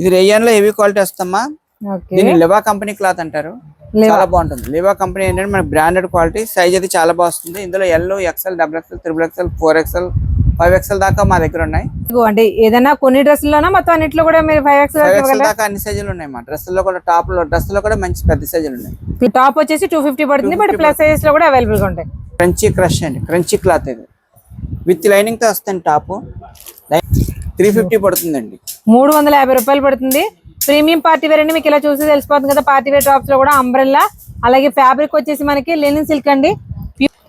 ఇది రేయన్ లో heavy quality వస్తమ్మా. దీన్ని లివా కంపెనీ క్లాత్ అంటారు. చాలా బాగుంటుంది. లివా కంపెనీ ఏంటంటే మనకి బ్రాండెడ్ క్వాలిటీ. సైజ్ అయితే చాలా బాగా వస్తుంది. ఇందులో L, XL, double XL, triple XL, 4XL, 5XL దాకా మా దగ్గర ఉన్నాయి. అంటే ఏదైనా కొన్ని డ్రెస్సుల్లోనా మొత్తం అన్నిట్లో కూడా మీరు 5XL దాకా అన్ని సైజులు ఉన్నాయి. మా డ్రెస్సుల్లో కూడా డ్రెస్ లో కూడా మంచి పెద్ద సైజులు ఉన్నాయి. టాప్ వచ్చేసి 250 పడుతుంది. బట్ ప్లస్ సైజ్ లో కూడా అవైలబుల్ గా ఉంటాయి. క్రంచీ క్రష్ అండి, క్రంచీ క్లాత్ ఇది విత్ లైనింగ్ తో వస్తుంది. టాప్ 350 పడుతుందండి. 350 రూపాయలు పడుతుంది. ప్రీమియం పార్టీ వేర్ అండి. మీకు ఇలా చూసి తెలిసిపోతుంది కదా. పార్టీ వేర్ టాప్స్ లో కూడా అంబ్రెల్లా, అలాగే ఫ్యాబ్రిక్ వచ్చేసి మనకి లెనిన్ సిల్క్ అండి.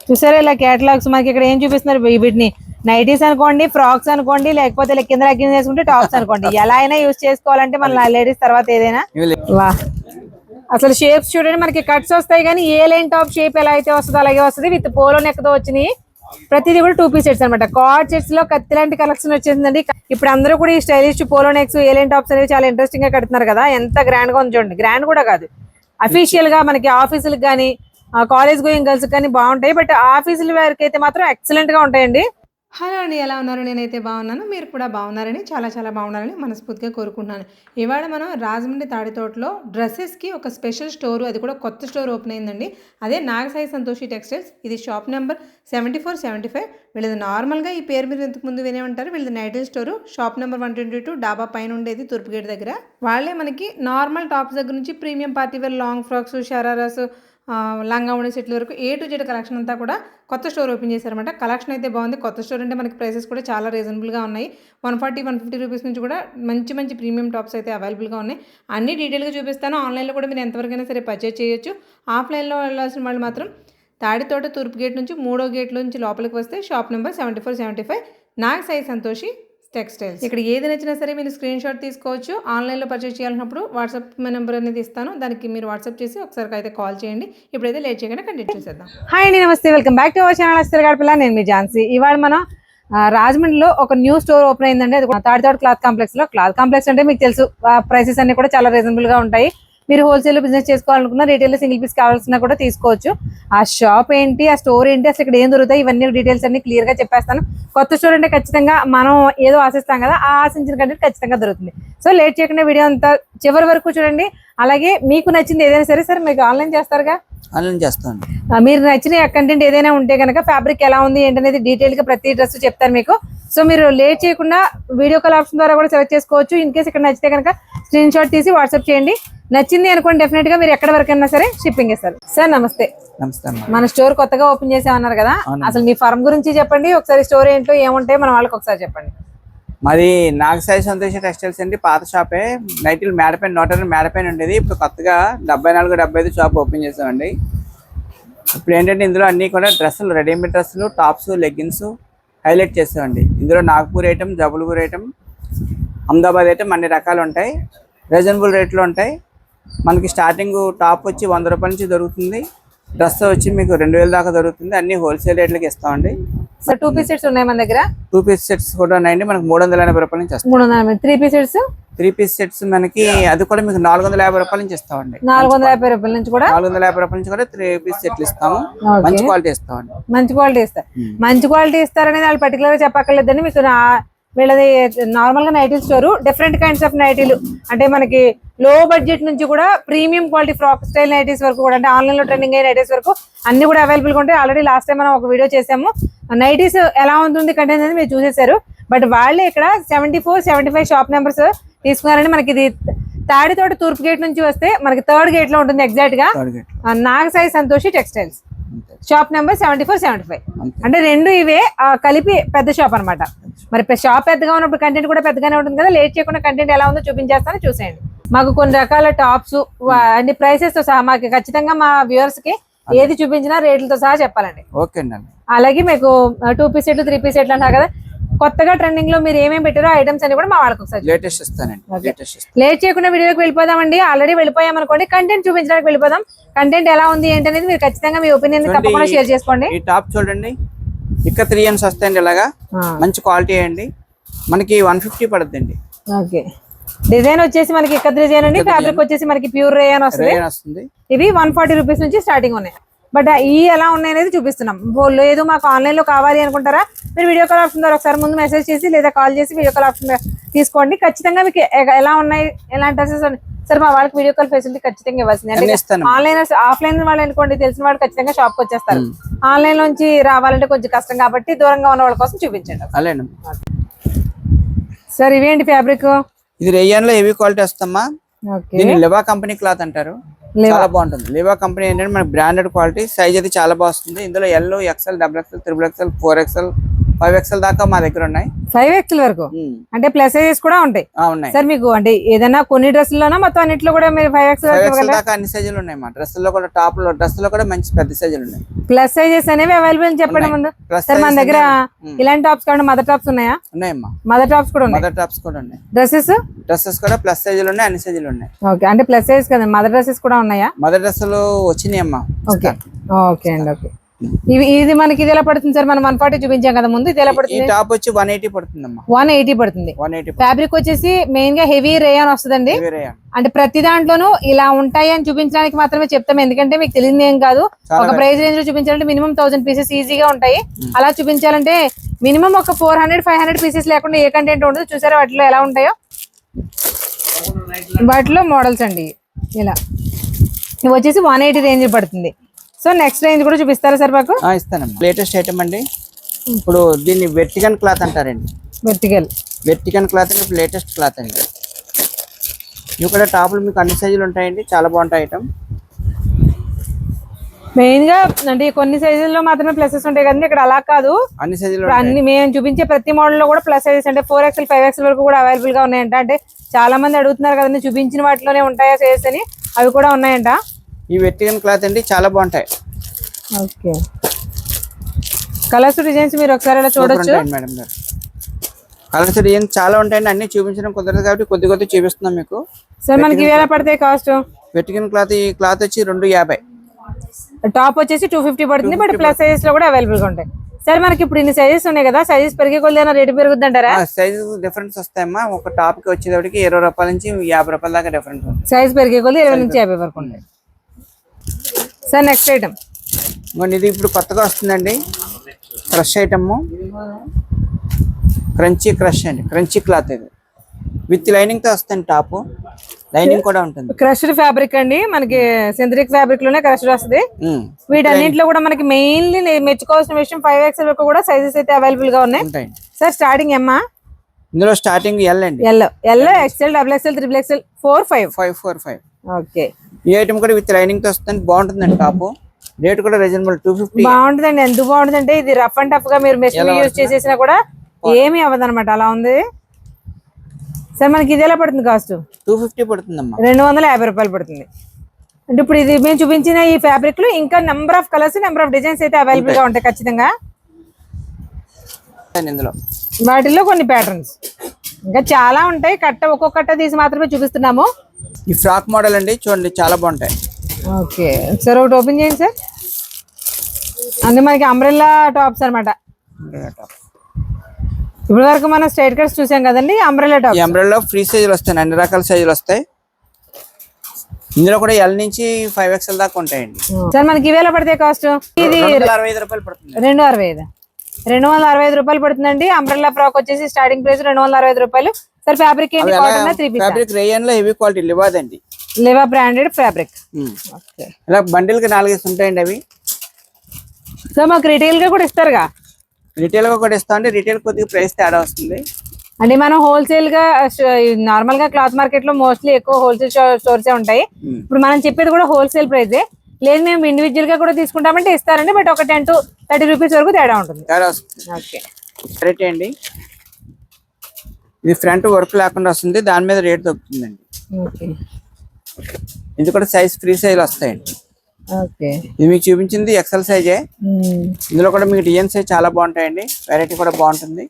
చూసారా ఇలా కేటలాగ్స్ మనకి ఇక్కడ ఏం చూపిస్తున్నారు. వీటిని నైటీస్ అనుకోండి, ఫ్రాక్స్ అనుకోండి, లేకపోతే కింద లెగ్గిన్స్ వేసుకుంటే టాప్స్ అనుకోండి. ఎలా అయినా యూజ్ చేసుకోవాలంటే మన లేడీస్ తర్వాత ఏదైనా. వా అసలు షేప్స్ చూడండి. మనకి కట్స్ వస్తాయి కానీ ఏ లైన్ టాప్ షేప్ ఎలా అయితే వస్తుందో అలాగే వస్తుంది. విత్ పోలో నెక్ తో వచ్చినాయి. ప్రతిదీ కూడా 2 పీస్ సెట్స్ అనమాట. కార్డ్ సెట్స్ లో కత్తి లాంటి కలెక్షన్ వచ్చేసిందండి. ఇప్పుడు అందరూ కూడా ఈ stylish polo necks, A line tops అనేవి చాలా ఇంట్రెస్టింగ్ గా కడుతున్నారు కదా. ఎంత గ్రాండ్ గా ఉంది చూడండి. గ్రాండ్ కూడా కాదు, అఫీషియల్ గా మనకి ఆఫీసులకు కానీ కాలేజ్ గోయింగ్ గర్ల్స్ కానీ బాగుంటాయి. బట్ ఆఫీసుల వారికి అయితే మాత్రం ఎక్సలెంట్ గా ఉంటాయండి. హలో అండి, ఎలా ఉన్నారు? నేనైతే బాగున్నాను. మీరు కూడా బాగున్నారని, చాలా బాగున్నారని మనస్ఫూర్తిగా కోరుకుంటున్నాను. ఇవాళ మనం రాజమండ్రి తాడితోటలో డ్రెస్సెస్కి ఒక స్పెషల్ స్టోరు, అది కూడా కొత్త స్టోర్ ఓపెన్ అయిందండి. అదే నాగసాయి సంతోషి టెక్స్టైల్స్. ఇది షాప్ నెంబర్ 7475. వీళ్ళది నార్మల్గా ఈ పేరు మీరు ఇంతకు ముందు వినే ఉంటారు. వీళ్ళది నైటిల్ స్టోరు. షాప్ నెంబర్ 122 డాబా పైన ఉండేది, తూర్పు గేట్ దగ్గర. వాళ్ళే మనకి నార్మల్ టాప్స్ దగ్గర నుంచి premium party wear, long frocks, shararas, లంగా ఉండే సెట్ల వరకు A to Z కలెక్షన్ అంతా కూడా కొత్త స్టోర్ ఓపెన్ చేశారన్నమాట. కలెక్షన్ అయితే బాగుంది. కొత్త స్టోర్ అంటే మనకి ప్రైసెస్ కూడా చాలా రీజనబుల్గా ఉన్నాయి. 140-150 రూపీస్ నుంచి కూడా మంచి ప్రీమియం టాప్స్ అయితే అవైలబుల్గా ఉన్నాయి. అన్ని డీటెయిల్గా చూపిస్తాను. ఆన్లైన్లో కూడా మీరు ఎంతవరకైనా సరే పర్చేజ్ చేయొచ్చు. ఆఫ్లైన్లో వెళ్ళాల్సిన వాళ్ళు మాత్రం తాడితోట తూర్పు గేట్ నుంచి 3వ గేట్ నుంచి లోపలికి వస్తే shop number 7475 Nagasai Santoshi textiles. ఇక్కడ ఏది నచ్చినా సరే మీరు స్క్రీన్ షాట్ తీసుకోవచ్చు. ఆన్లైన్లో పర్చేస్ చేయాలన్నప్పుడు వాట్సాప్ నెంబర్ అనేది ఇస్తాను. దానికి మీరు వాట్సాప్ చేసి ఒకసారి అయితే కాల్ చేయండి. ఇప్పుడైతే లేట్ చేయకుండా కంటిన్యూ చేసేద్దాం. హాయ్ అండి, నమస్తే, welcome back to our channel అస్తర్ గడపల. నేను మీ ఝాన్సీ. ఇవాళ మనం రాజమండ్రిలో ఒక న్యూ స్టోర్ ఓపెన్ అయిందండి. అది తాడితోట క్లాత్ కాంప్లెక్స్ లో. క్లాత్ కాంప్లెక్స్ అంటే మీకు తెలుసు, ప్రైసెస్ అన్ని కూడా చాలా రీజనబుల్ గా ఉంటాయి. మీరు హోల్సేల్ బిజినెస్ చేసుకోవాలనుకున్నా, రీటైల్ సింగిల్ పీస్ కావాల్సిన కూడా తీసుకోవచ్చు. ఆ షాప్ ఏంటి, ఆ స్టోర్ ఏంటి, అసలు ఇక్కడ ఏం దొరుకుతాయి, ఇవన్నీ డీటెయిల్స్ అన్ని క్లియర్ గా చెప్పేస్తాను. కొత్త స్టోర్ అంటే ఖచ్చితంగా మనం ఏదో ఆశిస్తాం కదా, ఆ ఆశించిన కంటెంట్ ఖచ్చితంగా దొరుకుతుంది. సో లేట్ చేయకుండా వీడియో అంతా చివరి వరకు చూడండి. అలాగే మీకు నచ్చింది ఏదైనా సరే మీకు ఆన్లైన్ చేస్తారుగా, ఆన్లైన్ చేస్తాను. మీరు నచ్చిన కంటెంట్ ఏదైనా ఉంటే కనుక, ఫ్యాబ్రిక్ ఎలా ఉంది ఏంటనేది డీటెయిల్ గా ప్రతి డ్రెస్ చెప్తాను మీకు. సో మీరు లేట్ చేయకుండా వీడియో కాల్ ఆప్షన్ ద్వారా కూడా సెలెక్ట్ చేసుకోవచ్చు. ఇన్ కేసు ఇక్కడ నచ్చితే కనుక స్క్రీన్ షాట్ తీసి వాట్సాప్ చేయండి. నచ్చింది అనుకోండి, డెఫినెట్ గా మీరు ఎక్కడ వరకైనా సరే షిప్పింగ్ ఇస్తారు. సార్ నమస్తే. మన స్టోర్ కొత్తగా ఓపెన్ చేసామన్నారు కదా, అసలు మీ ఫర్మ్ గురించి చెప్పండి ఒకసారి. స్టోర్ ఏంటో ఏముంటాయి మన వాళ్ళకి ఒకసారి చెప్పండి. మాది నాగసాయి సంతోషి టెక్స్టైల్స్ అండి. పాత షాపే, నైటిల్ మేడపైన, నోటర్ మేడపైన ఉండేది. ఇప్పుడు కొత్తగా 74-75 షాప్ ఓపెన్ చేసామండి. ఇప్పుడు ఏంటంటే ఇందులో అన్ని కూడా డ్రెస్సులు, రెడీమేడ్ డ్రెస్సులు, టాప్స్, లెగ్గిన్స్ హైలైట్ చేస్తామండి. ఇందులో Nagpur item, Jabalpur item, Ahmedabad item అన్ని రకాలు ఉంటాయి. రీజనబుల్ రేట్లో ఉంటాయి. మనకి స్టార్టింగ్ టాప్ వచ్చి 100 రూపాయల నుంచి దొరుకుతుంది. డ్రెస్ వచ్చి మీకు 2000 దాకా దొరుకుతుంది. అన్ని హోల్సేల్ రేట్లకి ఇస్తామండి. 2 పీస్ సెట్స్ ఉన్నాయి మన దగ్గర. 2 పీస్ సెట్స్ కూడా ఉన్నాయండి. మనకి 380 రూపాయల నుంచి వస్తాయి. 3 పీస్ సెట్స్, 3 పీస్ సెట్స్ మనకి అది కూడా మీకు 450 రూపాయల నుంచి ఇస్తామండి. 450 రూపాయల నుంచి కూడా 450 రూపాయల నుంచి కూడా 3 పీస్ సెట్లు ఇస్తాము. మంచి క్వాలిటీ ఇస్తామండి. మంచి క్వాలిటీ ఇస్తారు. మంచి క్వాలిటీ ఇస్తారనేది వాళ్ళు పర్టికులర్ గా చెప్పక్కర్లేదండి. మీకు వీళ్ళది నార్మల్ గా నైటీల్ స్టోర్. డిఫరెంట్ కైండ్స్ ఆఫ్ నైటీలు అంటే మనకి లో బడ్జెట్ నుంచి కూడా premium quality frock style nighties వరకు కూడా, అంటే ఆన్లైన్ లో ట్రెండింగ్ అయ్యే నైటీస్ వరకు అన్ని కూడా అవైలబుల్ గా ఉంటాయి. ఆల్రెడీ లాస్ట్ టైం మనం ఒక వీడియో చేసాము. నైటీస్ ఎలా ఉంటుంది కంటెంట్ అనేది మీరు చూసేశారు. బట్ వాళ్ళే ఇక్కడ 74-75 షాప్ నెంబర్స్ తీసుకున్నారండి. మనకి ఇది తాడితోట తూర్పు గేట్ నుంచి వస్తే మనకి 3rd గేట్ లో ఉంటుంది ఎగ్జాక్ట్ గా. Nagasai Santoshi textiles shop number 74-75. అంటే రెండు ఇవే కలిపి పెద్ద షాప్ అనమాట. మరి షాప్ పెద్దగా ఉన్నప్పుడు కంటెంట్ కూడా పెద్దగానే ఉంటుంది కదా. లేట్ చేయకుండా కంటెంట్ ఎలా ఉందో చూపించేస్తాను, చూసేయండి. మాకు కొన్ని రకాల టాప్స్ అన్ని ప్రైసెస్ తో సహా మాకు ఖచ్చితంగా మా వ్యూవర్స్ కి ఏది చూపించినా రేట్లతో సహా చెప్పాలండి. అలాగే మీకు 2 పీస్ సెట్లు, 3 పీస్ సెట్లు అంటారు కదా, కొత్తగా ట్రెండింగ్ లో మీరు ఏమేమి పెట్టారో ఐటమ్స్ అని కూడా మా వాళ్ళకి ఒకసారి లేటెస్ట్ ఇస్తానండి. లేట్ చేయకుండా వీడియోకి వెళ్ళిపోదామండి. ఆల్రెడీ వెళ్ళిపోయాం అనుకోండి, కంటెంట్ చూపించడానికి వెళ్ళిపోదాం. కంటెంట్ ఎలా ఉంది ఏంటనేది మీరు ఖచ్చితంగా మీ ఒపీనియన్ తప్పకుండా షేర్ చేసుకోండి. ఈ టాప్ చూడండి, ఇక్కడ 3 ends వస్తాయండి. ఇలాగా మంచి క్వాలిటీ అండి. మనకి 150 పడుతుందండి. ఓకే, డిజైన్ వచ్చేసి మనకి ఇక్కడ డిజైన్ అండి. ఫ్యాబ్రిక్ వచ్చేసి మనకి ప్యూర్ రేయన్ వస్తుంది. ఇవి 140 రూపీస్ నుంచి స్టార్టింగ్ ఉన్నాయి. బట్ ఈ ఎలా ఉన్నాయి అనేది చూపిస్తున్నాం. లేదు మాకు ఆన్లైన్ లో కావాలి అనుకుంటారా, మీరు వీడియో కాల్ ఆప్షన్ ద్వారా ఒకసారి ముందు మెసేజ్ చేసి లేదా కాల్ చేసి వీడియో కాల్ ఆప్షన్ తీసుకోండి. ఖచ్చితంగా మీకు ఎలా ఉన్నాయి, ఎలాంటి డ్రెస్సెస్ ఉన్నాయి సార్, మా వాళ్ళకి వీడియో కాల్ ఫెసిలిటీ ఖచ్చితంగా ఇవ్వాల్సింది. అంటే ఆన్లైన్ ఆఫ్లైన్ వాళ్ళు అనుకోండి, తెలిసిన వాళ్ళు ఖచ్చితంగా షాప్ కి వచ్చేస్తారు. ఆన్లైన్ నుంచి రావాలంటే కొంచెం కష్టం కాబట్టి దూరంగా ఉన్న వాళ్ళ కోసం చూపించండి. అలానే సార్ ఇవేంటి ఫ్యాబ్రిక్? ఇది రేయన్ లో హెవీ క్వాలిటీ వస్తమ్మా. దీన్ని లివా కంపెనీ క్లాత్ అంటారు. చాలా బాగుంటుంది. లివా కంపెనీ ఏంటంటే మనకి బ్రాండెడ్ క్వాలిటీ. సైజ్ అయితే చాలా బాగుంది. ఇందులో L, XL, XXL, XXL, 4XL, 5XL దాకా మా దగ్గర ఉన్నాయి. 5XL వరకు అంటే ప్లస్ సైజెస్ కూడా ఉంటాయి. ఉన్నాయి సార్. మీకు అంటే ఏదైనా కొన్ని డ్రెస్సుల్లోనా మొత్తం అన్నిట్లో కూడా మీరు 5XL దాకా అన్ని సైజులు ఉన్నాయి. మా డ్రెస్ లో కూడా టాప్ లో డ్రెస్ లో కూడా మంచి పెద్ద సైజులు ఉన్నాయి. ప్లస్ సైజెస్ అనేవి అవైలబుల్ అని చెప్పండి ముందు. సార్ మన దగ్గర ఇలాంటి టాప్స్ కాకుండా మదర్ టాప్స్ ఉన్నాయా? ఉన్నాయమ్మా. మదర్ టాప్స్ కూడా ఉన్నాయి. మదర్ టాప్స్ కూడా ఉన్నాయి. డ్రెస్సెస్ కూడా ప్లస్ సైజులు ఉన్నాయి, అన్ని సైజులు ఉన్నాయి. ఓకే, అంటే ప్లస్ సైజ్ కదా, మదర్ డ్రెస్సెస్ కూడా ఉన్నాయా? మదర్ డ్రెస్సులు వచ్చినాయి అమ్మా. ఓకే ఓకే అండి. ఓకే, ఇది మనకి ఇది ఎలా పడుతుంది సార్? మనం 140 చూపించాం కదా ముందు. ఇది ఎలా పడుతుంది? టాప్ వచ్చి 180 పడుతుంది అమ్మా. 180 పడుతుంది. ఫ్యాబ్రిక్ వచ్చేసి మెయిన్ గా హెవీ రేయాన్ వస్తుందండి. అంటే ప్రతి దాంట్లోనూ ఇలా ఉంటాయి అని చూపించడానికి మాత్రమే చెప్తాం, ఎందుకంటే మీకు తెలియదు ఏం కాదు. ఒక ప్రైస్ రేంజ్ లో చూపించాలంటే మినిమం 1000 పీసెస్ ఈజీగా ఉంటాయి. అలా చూపించాలంటే మినిమం ఒక 400-500 పీసెస్ లేకుండా ఏ కంటెంట్ ఉండదు. చూసారా వాటిలో ఎలా ఉంటాయో? వాటిలో మోడల్స్ అండి ఇలా. ఇవి వచ్చేసి 180 రేంజ్ పడుతుంది. సో నెక్స్ట్ రేంజ్ కూడా చూపిస్తారా సార్ మాకు? ఇస్తానమ్మా. లేటెస్ట్ ఐటమ్ అండి. ఇప్పుడు దీన్ని వెర్టికన్ క్లాత్ అంటారండి. వెర్టికన్ క్లాత్ అంటే లేటెస్ట్ క్లాత్ అండి. ఇవి కూడా టాప్లు మీకు అన్ని సైజులు ఉంటాయండి. చాలా బాగుంటాయి ఐటమ్. మెయిన్ గా అంటే కొన్ని సైజుల్లో మాత్రమే ప్లసెస్ ఉంటాయి కదండి, ఇక్కడ అలా కాదు. అన్ని సైజులు అన్ని మేము చూపించే ప్రతి మోడల్ లో కూడా ప్లస్ సైజెస్ అంటే 4XL, 5XL వరకు కూడా అవైలబుల్ గా ఉన్నాయంట. అంటే చాలా మంది అడుగుతున్నారు కదండి, చూపించిన వాటిలోనే ఉంటాయా సైజెస్ అని. అవి కూడా ఉన్నాయంట. ఈ వెర్టికన్ క్లాత్ అండి చాలా బాగుంటాయి. ఓకే, కలర్స్ డిజైన్స్ మీరు ఒకసారి అలా చూడొచ్చు మేడం గారు. కలర్స్ డిజైన్స్ చాలా ఉంటాయండి. అన్ని చూపించడం కుదరదు కాబట్టి కొద్ది కొద్ది చూపిస్తున్నాం మీకు. సార్ మనకి ఇవి ఎలా పడతాయి కాస్ట్? వెర్టికన్ క్లాత్, ఈ క్లాత్ వచ్చి 250. టాప్ వచ్చేసి 250 పడుతుంది. బట్ ప్లస్ సైజెస్ లో కూడా అవైలబుల్ గా ఉంటాయి. సార్ మనకి ఇప్పుడు ఇన్ని సైజెస్ ఉన్నాయి కదా, సైజెస్ పెరిగే కొద్ది రేటు పెరుగుద్ది అంటారా? సైజెస్ డిఫరెన్స్ వస్తాయమ్మా. ఒక టాప్ కి వచ్చేటప్పటికి 20 రూపాయల నుంచి 50 రూపాయల దాకా డిఫరెన్స్ ఉంటుంది. సైజ్ పెరిగే కొద్ది 20 నుంచి 50 వరకు ఉంటాయి. సార్ నెక్స్ట్ ఐటమ్ ఇది ఇప్పుడు కొత్తగా వస్తుందండి. క్రష్ ఐటమ్, క్రంచీ క్రష్ అండి. క్రంచీ క్లాత్ ఇది విత్ లైనింగ్ తో వస్తుంది. టాప్ లైనింగ్ కూడా ఉంటుంది. క్రష్డ్ ఫ్యాబ్రిక్ అండి. మనకి సింథటిక్ ఫ్యాబ్రిక్ లోనే క్రష్డ్ వస్తుంది. వీటన్నింటిలో కూడా మనకి మెయిన్లీ మెచ్చుకోవాల్సిన విషయం 5XL వరకు కూడా సైజెస్ అయితే అవైలబుల్ గా ఉన్నాయి. సార్ స్టార్టింగ్ ఎమ్మా? ఇందులో స్టార్టింగ్ ఎల్ అండి. L, XL, XXL, XXL, 4-5. Okay, ఈ ఐటమ్ కూడా విత్ లైనింగ్ తో వస్తుంది. బాగుంటుందండి. టాప్ రేట్ కూడా రీజనబుల్, 250. బాగుంటుందండి. ఎందుకు బాగుంటుందంటే ఇది రఫ్ అండ్ టఫ్ గా మీరు మెషిన్ యూజ్ చేసేసినా కూడా ఏమీ అవ్వదు అనమాట. అలా ఉంది. సార్ మనకి ఇది ఎలా పడుతుంది కాస్ట్? 250 పడుతుందమ్మా. 250 రూపాయలు పడుతుంది. అంటే ఇప్పుడు ఇది మేము చూపించిన ఈ ఫ్యాబ్రిక్ లో ఇంకా number of colours, number of designs అయితే అవైలబుల్ గా ఉంటాయి ఖచ్చితంగా. ఇందులో వాటిల్లో కొన్ని ప్యాటర్న్స్ ఇంకా చాలా ఉంటాయి. ఒక్కొక్క కట్ట తీసి మాత్రమే చూపిస్తున్నాము. ఈ ఫ్రాక్ మోడల్ అండి, చూడండి చాలా బాగుంటాయి. ఓకే సార్, ఒకటి ఓపెన్ చేయండి సార్. అంటే మనకి అంబ్రెల్లా టాప్స్ అనమాట. ఇప్పుడు వరకు మనం స్ట్రైట్ కట్స్ చూసాం కదండి. అంబ్రెల్లా టాప్, అంబ్రెల్లా ఫ్రీ సైజులు వస్తాయి. అన్ని రకాల సైజులు వస్తాయి. ఇందులో కూడా L నుంచి 5XL దాకా ఉంటాయండి. సార్ మనకి ఇవేళ పడితే కాస్ట్? ఇది 265 రూపాయలు పడుతుంది. 265 రూపాయలు పడుతుందండి. అంబ్రెల్లా ఫ్రాక్ వచ్చేసి స్టార్టింగ్ ప్రైస్ 265 రూపాయలు. సార్ ఫ్యాబ్రిక్ ఏంటి? కాటన్, 3 పీస్ ఫ్యాబ్రిక్ రేయన్ లో హెవీ క్వాలిటీ లివాదండి. Liva branded fabric. ఇలా బండిల్ కి 4 ఉంటాయండి అవి. సో మాకు రిటైల్ గా కూడా ఇస్తారుగా? రిటైల్ గా కూడా ఇస్తాం. అంటే రిటైల్ కొద్దిగా ప్రైస్ తేడా వస్తుంది. అంటే మనం హోల్సేల్ గా నార్మల్ గా క్లాత్ మార్కెట్ లో మోస్ట్లీ ఎక్కువ హోల్సేల్ స్టోర్స్ ఉంటాయి. ఇప్పుడు మనం చెప్పేది కూడా హోల్సేల్ ప్రైజే. లేదు మేము ఇండివిజువల్ గా కూడా తీసుకుంటామంటే ఇస్తారండి. బట్ ఒక 10 to 30 రూపీస్ వరకు తేడా ఉంటుంది. ఓకే అండి. ఇది ఫ్రంట్ వర్క్ లేకుండా వస్తుంది. దాని మీద రేట్ తగ్గుతుందండి. ఇది కూడా సైజ్ ఫ్రీ సైజ్ వస్తాయండి. ఇది మీకు చూపించింది XL సైజే. ఇందులో కూడా మీకు డిజైన్ సైజ్ చాలా బాగుంటాయండి. వెరైటీ కూడా బాగుంటుంది.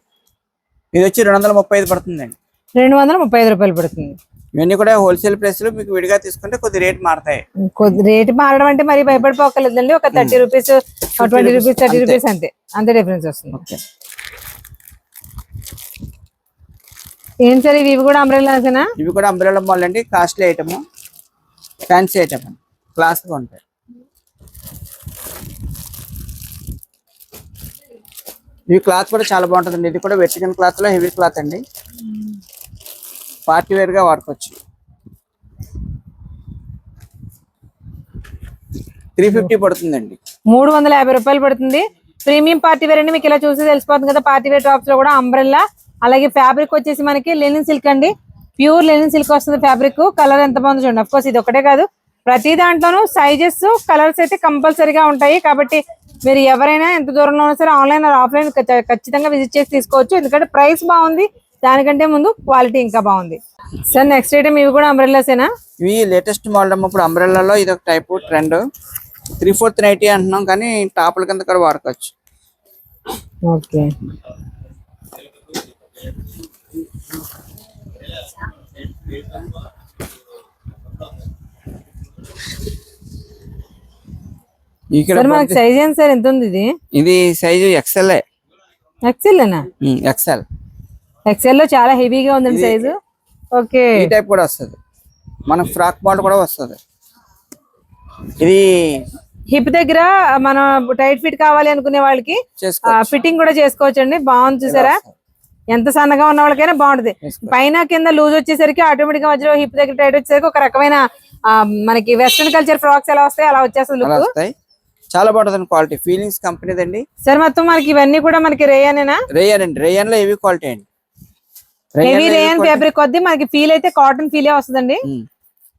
ఇది వచ్చి 235 పడుతుందండి. 235 రూపాయలు పడుతుంది. ఇవన్నీ కూడా హోల్సేల్ ప్రైస్ లో మీకు విడిగా తీసుకుంటే కొద్ది రేట్ మారుతాయి. కొద్ది రేట్ మారడం అంటే మరి భయపడిపోకలేదండి. ఒక 30 రూపీస్, 20 రూపీస్, 30 రూపీస్ అంతే డిఫరెన్స్ వస్తుంది. ఏం సార్ ఇవి కూడా అంబ్రెల్లాసేనా? ఇవి కూడా అంబ్రెల్లా మోడల్ అండి. Costly item, fancy item, class గా ఉంటాయి. ఈ క్లాత్ కూడా చాలా బాగుంటుందండి. ఇది కూడా వెర్టికన్ క్లాత్ లో హెవీ క్లాత్ అండి. పార్టీ వేర్ గా వాడుకోవచ్చు. 350 పడుతుందండి. 350 రూపాయలు పడుతుంది. ప్రీమియం పార్టీ వేర్ అండి. మీకు ఇలా చూసి తెలిసిపోతుంది కదా. పార్టీ వేర్ టాప్స్ లో కూడా అంబ్రెల్లా, అలాగే ఫ్యాబ్రిక్ వచ్చేసి మనకి లెనిన్ సిల్క్ అండి. ప్యూర్ లెనిన్ సిల్క్ వస్తుంది ఫ్యాబ్రిక్. కలర్ ఎంత బాగుంది చూడండి. అఫ్ కోర్స్ ఇది ఒకటే కాదు, ప్రతి దాంట్లోనూ సైజెస్ కలర్స్ అయితే కంపల్సరీగా ఉంటాయి. కాబట్టి మీరు ఎవరైనా ఎంత దూరంలో ఉన్నా సరే ఆన్లైన్ ఆఫ్లైన్ ఖచ్చితంగా విజిట్ చేసి తీసుకోవచ్చు. ఎందుకంటే ప్రైస్ బాగుంది, దానికంటే ముందు క్వాలిటీ ఇంకా బాగుంది. సార్ నెక్స్ట్ ఐటమ్ ఇవి కూడా అంబ్రెల్లాసేనా? ఇవి లేటెస్ట్ మోడల్ అమ్మ. ఇప్పుడు అంబ్రెల్లాలో ఇది ఒక టైప్ ట్రెండ్. 3/4 అంటున్నాం కానీ టాపుల కింద కూడా వాడుకోవచ్చు. ఓకే, ఇక్కడ సార్ మనకి సైజ్ ఏంటి సార్? ఎంత ఉంది ఇది? ఇది సైజు ఎక్సెల్. ఎక్సెల్నా? ఎక్సెల్. ఎక్సెల్ లో చాలా హెవీగా ఉందండి సైజు. ఓకే, ఈ టైప్ కూడా వస్తుంది. మన ఫ్రాక్ మోడల్ కూడా వస్తుంది. ఇది హిప్ దగ్గర మనం టైట్ ఫిట్ కావాలి అనుకునే వాళ్ళకి ఫిట్టింగ్ కూడా చేసుకోవచ్చు అండి. బాగుంది చూసారా? ఎంత సన్నగా ఉన్న వాళ్ళకైనా బాగుంటది. పైన కింద లూజ్ వచ్చేసరికి ఆటోమేటిక్ గా మధ్యలో హిప్ దగ్గర టైట్ వచ్చేసరికి ఒక రకమైన మనకి వెస్ట్రన్ కల్చర్ ఫ్రాక్స్ ఎలా వస్తాయి అలా వచ్చేస్తుంది లుక్. చాలా బాగుంటుంది క్వాలిటీ. ఫీలింగ్స్ కంపెనీది అండి. సార్ మొత్తం మనకి ఇవన్నీ కూడా మనకి రేయనేనా? రేయన్ అండి. రేయన్ లో హెవీ క్వాలిటీ అండి. హెవీ రేయన్ ఫ్యాబ్రిక్ కొద్ది మనకి ఫీల్ అయితే కాటన్ ఫీలే వస్తుందండి.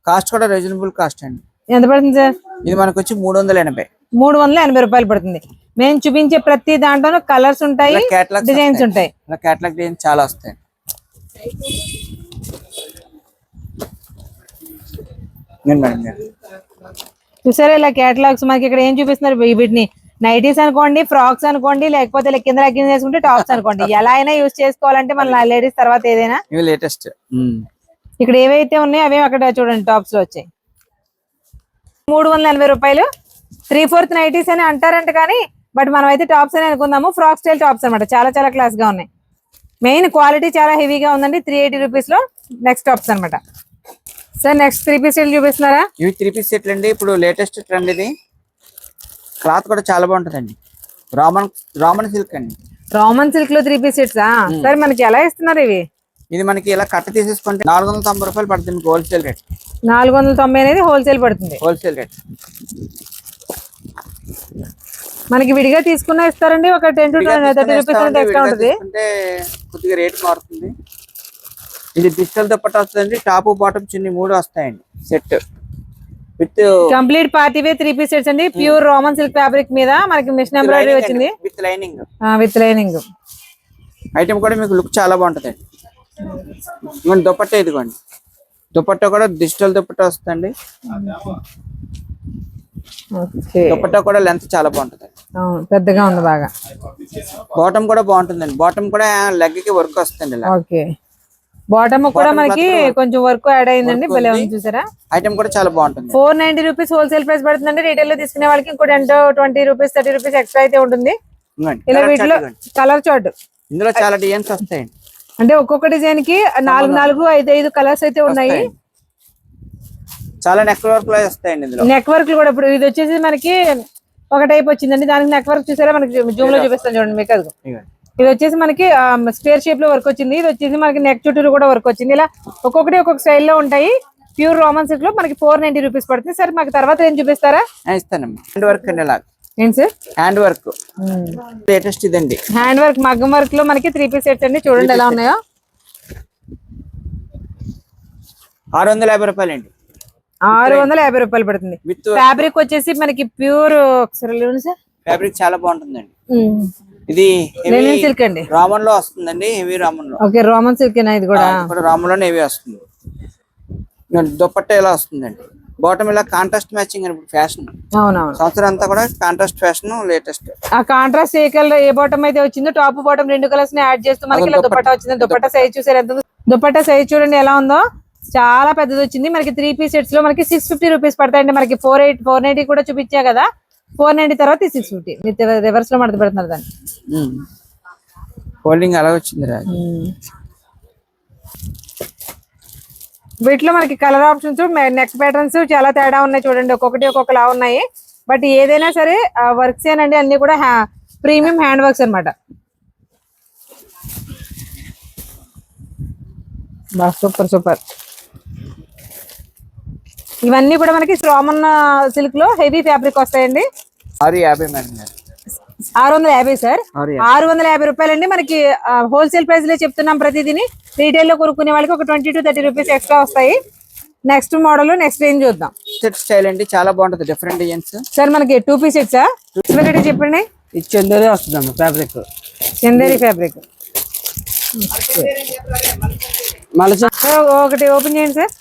కాస్ట్ కూడా రీజనబుల్ కాస్ట్ అండి. ఎంత పడుతుంది సార్? ఇది మనకు వచ్చి 380. 380 రూపాయలు పడుతుంది. మేము చూపించే ప్రతి దాంట్లోనూ కలర్స్ ఉంటాయి, డిజైన్స్ ఉంటాయి. కేటలాగ్ డిజైన్ చాలా వస్తాయి. చూసారా ఇలా కేటలాగ్స్ మనకి ఇక్కడ ఏం చూపిస్తున్నారు? వీటిని నైటీస్ అనుకోండి, ఫ్రాక్స్ అనుకోండి, లేకపోతే కింద లెగ్గిన్స్ వేసుకుంటే టాప్స్ అనుకోండి, ఎలా అయినా యూజ్ చేసుకోవాలంటే మన లేడీస్ తర్వాత ఏదైనా లేటెస్ట్. ఇక్కడ ఏవైతే ఉన్నాయో అవే అక్కడ చూడండి టాప్స్ లో వచ్చాయి. 380 రూపాయలు. 3/4 నైటీస్ అని అంటారంట కానీ బట్ మనం అయితే టాప్స్ అని అనుకుందాము. ఫ్రాక్ స్టైల్ టాప్స్ అనమాట. చాలా చాలా క్లాస్ గా ఉన్నాయి. మెయిన్ క్వాలిటీ చాలా హెవీగా ఉందండి. 380 రూపీస్ లో నెక్స్ట్ టాప్స్ అనమాట. సార్ నెక్స్ట్ 3 పీస్ సెట్లు చూపిస్తున్నారా? ఇవి 3 పీస్ సెట్లు అండి. ఇప్పుడు లేటెస్ట్ ట్రెండ్ ఇది. క్లాత్ కూడా చాలా బాగుంటుందండి. రామన్ సిల్క్ అండి. రామన్ సిల్క్ లో 3 పీస్ సెట్స్. సార్ మనకి ఎలా ఇస్తున్నారు ఇవి? ఇది మనకి ఇలా కట్ట తీసేసుకుంటే 490 రూపాయలు పడుతుంది హోల్సేల్ రేట్. 490 అనేది హోల్సేల్ పడుతుంది. Wholesale rate. మనకి విడిగా తీసుకున్నా ఇస్తారండి. ఒక 10 to 30 రూపీస్ ఎక్స్ట్రా ఉంటుంది. కొద్దిగా రేట్ మారుతుంది. ఇది డిజిటల్ దుపట్టా వస్తుందండి. టాప్ బాటమ్ చున్నీ 3 వస్తాయండి set with complete party wear 3 piece sets అండి. ప్యూర్ రామన్ సిల్క్ ఫ్యాబ్రిక్ మీద మనకి మిషన్ ఎంబ్రాయిడరీ వచ్చింది with lining. With lining item కూడా మీకు లుక్ చాలా బాగుంటుంది. ఇదిగోండి దుపట్టా. ఇదిగోండి దుపట్టా కూడా డిజిటల్ దుపట్టా వస్తుందండి. దుపట్టా కూడా లెంత్ చాలా బాగుంటుంది. పెద్దగా ఉంది బాగా. బాటమ్ కూడా బాగుంటుందండి. బాటమ్ కూడా లెగ్ కి వర్క్ వస్తుంది. ఓకే, బాటమ్ కూడా మనకి కొంచెం వర్క్ యాడ్ అయిందండి. భలే ఉంది చూసారా? ఐటమ్ కూడా చాలా బాగుంటుంది. 490 రూపీస్ హోల్సేల్ ప్రైస్ పడుతుందండి. రీటైల్ లో తీసుకునే వాళ్ళకి ఇంకో 10 to 20 రూపీస్ 30 రూపీస్ ఎక్స్ట్రా అయితే ఉంటుంది. ఇలా వీటిలో కలర్ చార్ట్ ఇందులో చాలా డిజైన్స్ వస్తాయండి. అంటే ఒక్కొక్క డిజైన్ కి 4 5 కలర్స్ అయితే ఉన్నాయి. చాలా నెక్ వర్క్ లో వస్తాయండి. ఇందులో నెక్ వర్క్ కూడా ఇప్పుడు ఇది వచ్చేసి మనకి ఒక టైప్ వచ్చిందండి. దానికి నెక్ వర్క్ చూసారా? మనకి జూమ్ లో చూపిస్తాను చూడండి మీకు. అది ఇది వచ్చేసి మనకి స్క్వేర్ షేప్ లో వర్క్ వచ్చింది. ఇది వచ్చేసి మనకి నెక్ చుట్టూరు కూడా వర్క్ వచ్చింది. ఇలా ఒక్కొక్కటి ఒక్కొక్క స్టైల్లో ఉంటాయి. ప్యూర్ రామన్ సిల్క్ లో మనకి 490 రూపీస్ పడుతుంది. సార్ మాకు తర్వాత ఏం చూపిస్తారా? ఇస్తానమ్మా. హ్యాండ్ వర్క్ అండి. ఇలా ఏంటి సార్? హ్యాండ్ వర్క్ లేటెస్ట్ ఇదండి. హ్యాండ్ వర్క్ మగ్గం వర్క్ లో మనకి 3 పీస్ సెట్స్ అండి. చూడండి ఎలా ఉన్నాయో. 650 రూపాయలు అండి. 650 రూపాయలు పడుతుంది. ఫ్యాబ్రిక్ వచ్చేసి మనకి ప్యూర్ ఫ్యాబ్రిక్ చాలా బాగుంటుందండి. ఇది లెనిన్ సిల్క్ అండి. రామన్ లో వస్తుందండి. హెవీ రామన్ లో. ఓకే, రామన్ సిల్క్ ఇది కూడా రామన్ లోనే హెవీ వస్తుంది. దుపట్టా ఇలా వస్తుందండి. బాటమ్ ఇలా కాంట్రాస్ట్ మ్యాచింగ్ అని ఫ్యాషన్. అవునవును, సంవత్సరం అంతా కూడా కాంట్రాస్ట్ ఫ్యాషన్ లేటెస్ట్. ఆ కాంట్రాస్ట్ ఏ కలర్ ఏ బాటమ్ అయితే వచ్చిందో టాప్ బాటమ్ 2 కలర్స్ ని యాడ్ చేస్తూ మనకి ఇలా దుపట్టా వచ్చింది. దుపట్టా సైజ్ చూసారు ఎంత? దుపట్టా సైజ్ చూడండి ఎలా ఉందో. చాలా పెద్దది వచ్చింది. మనకి 3 పీస్ సెట్స్ లో మనకి 650 రూపీస్ పడతాయండి. మనకి 490 కూడా చూపించా కదా. 490 తర్వాత 650 రివర్స్ లో మడత పెడుతున్నారు దాన్ని. ఫోల్డింగ్ అలా వచ్చింది. వీటిలో మనకి కలర్ ఆప్షన్స్ నెక్ ప్యాటర్న్స్ చాలా తేడా ఉన్నాయి చూడండి. ఒక్కొక్కటి ఒక్కొక్కలా ఉన్నాయి. బట్ ఏదైనా సరే వర్క్స్ ఏనండి అన్ని కూడా ప్రీమియం హ్యాండ్ వర్క్స్ అనమాట. బా సూపర్ సూపర్. ఇవన్నీ కూడా మనకి శ్రామన్ సిల్క్ లో హెవీ ఫ్యాబ్రిక్ వస్తాయండి. 650 మేడం గారు. 650 సార్. 650 రూపాయలండి. మనకి హోల్సేల్ ప్రైస్ లో చెప్తున్నాం ప్రతిదీని. రీటైల్ లో కొనుక్కునే వాళ్ళకి ఒక 20 to 30 రూపీస్ ఎక్స్ట్రా వస్తాయి. నెక్స్ట్ మోడల్ నెక్స్ట్ రేంజ్ చూద్దాం. సెట్ స్టైల్ అండి, చాలా బాగుంటది. డిఫరెంట్ డిజైన్స్ సార్ మనకి 2 పీస్ సెట్సా? వెరైటీ చెప్పండి. ఇది చందేరి వస్తుందమ్మా ఫ్యాబ్రిక్. చందేరి ఫ్యాబ్రిక్. మళ్ళీ ఒకటి ఓపెన్ చేయండి సార్.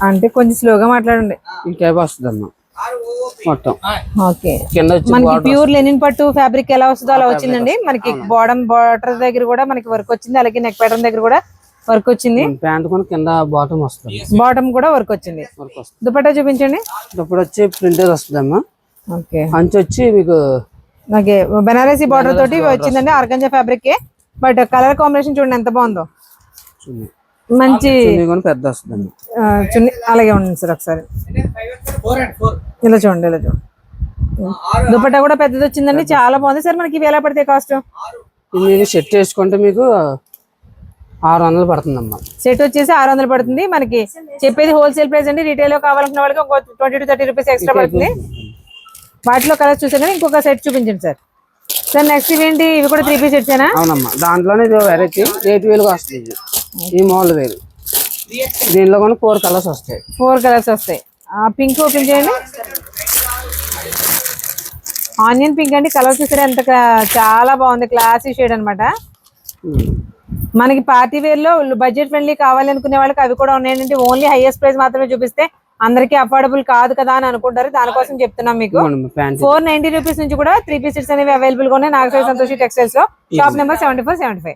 అంటే కొంచెం స్లోగా మాట్లాడండి. ఈ టైప్ వస్తుందమ్మా మొత్తం. ఓకే. కింద వచ్చి మనకి ప్యూర్ లెనిన్ పట్టు ఫ్యాబ్రిక్ ఎలా వస్తుందో అలా వచ్చిందండి. మనకి బార్డర్ దగ్గర కూడా మనకి వర్క్ వచ్చింది, అలాగే నెక్ ప్యాటర్న్ దగ్గర కూడా వర్క్ వచ్చింది. ప్యాంట్ కూడా కింద బాటమ్ వస్తుంది, బాటమ్ కూడా వర్క్ వచ్చింది. దుపట్టా చూపించండి. ఇప్పుడు వచ్చి ప్రింటెడ్ వస్తుందమ్మా. ఓకే. అంచు వచ్చి మీకు ఓకే బెనారసీ బార్డర్ తోటి వచ్చిందండి. Organza fabric. But colour combination చూడండి ఎంత బాగుందో. మంచి పెద్ద వస్తుంది చున్నీ. అలాగే ఉండండి సార్ ఒకసారి. ఇలా చూడండి, ఇలా చూడండి. దుపట్టా కూడా పెద్దది వచ్చిందండి, చాలా బాగుంది సార్. మనకి ఇవి ఎలా పడితే కాస్ట్? మీరు సెట్ చేసుకుంటే మీకు 600 పడుతుందమ్మా. సెట్ వచ్చేసి 600 పడుతుంది. మనకి చెప్పేది హోల్సేల్ ప్రైస్ అండి. రీటైల్ లో కావాలనుకున్న వాళ్ళకి ఒక 20 to 30 రూపీస్ ఎక్స్ట్రా పడుతుంది. వాటిలో కలర్స్ చూసాను. ఇంకొక సెట్ చూపించండి సార్. సార్ నెక్స్ట్ ఇవేంటి? ఇవి కూడా 3 పీస్ సెట్సేనా? అవునమ్మా. దాంట్లోనే ఇది వెరైటీ 8,000 వస్తుంది. ఈ మోడల్ వేరు. దీనిలో కూడా 4 కలర్స్ వస్తాయి. 4 కలర్స్ వస్తాయి. పింక్ ఓపెన్ చేయండి. ఆనియన్ పింక్ అండి. కలర్ చూసారా ఎంత చాలా బాగుంది. క్లాసీ షేడ్ అనమాట. మనకి పార్టీ వేర్ లో బడ్జెట్ ఫ్రెండ్లీ కావాలి అనుకునే వాళ్ళకి అవి కూడా ఉన్నాయండి. ఓన్లీ హైయెస్ట్ ప్రైస్ మాత్రమే చూపిస్తే అందరికి అఫోర్డబుల్ కాదు కదా అని అనుకుంటారు. దానికోసం చెప్తున్నాం మీకు. 490 రూపీస్ నుంచి కూడా 3 పీస్ సెట్స్ అనేవి అవైలబుల్ గా ఉన్నాయి నాగసాయి సంతోషి టెక్స్టైల్స్ లో. Shop number 7475.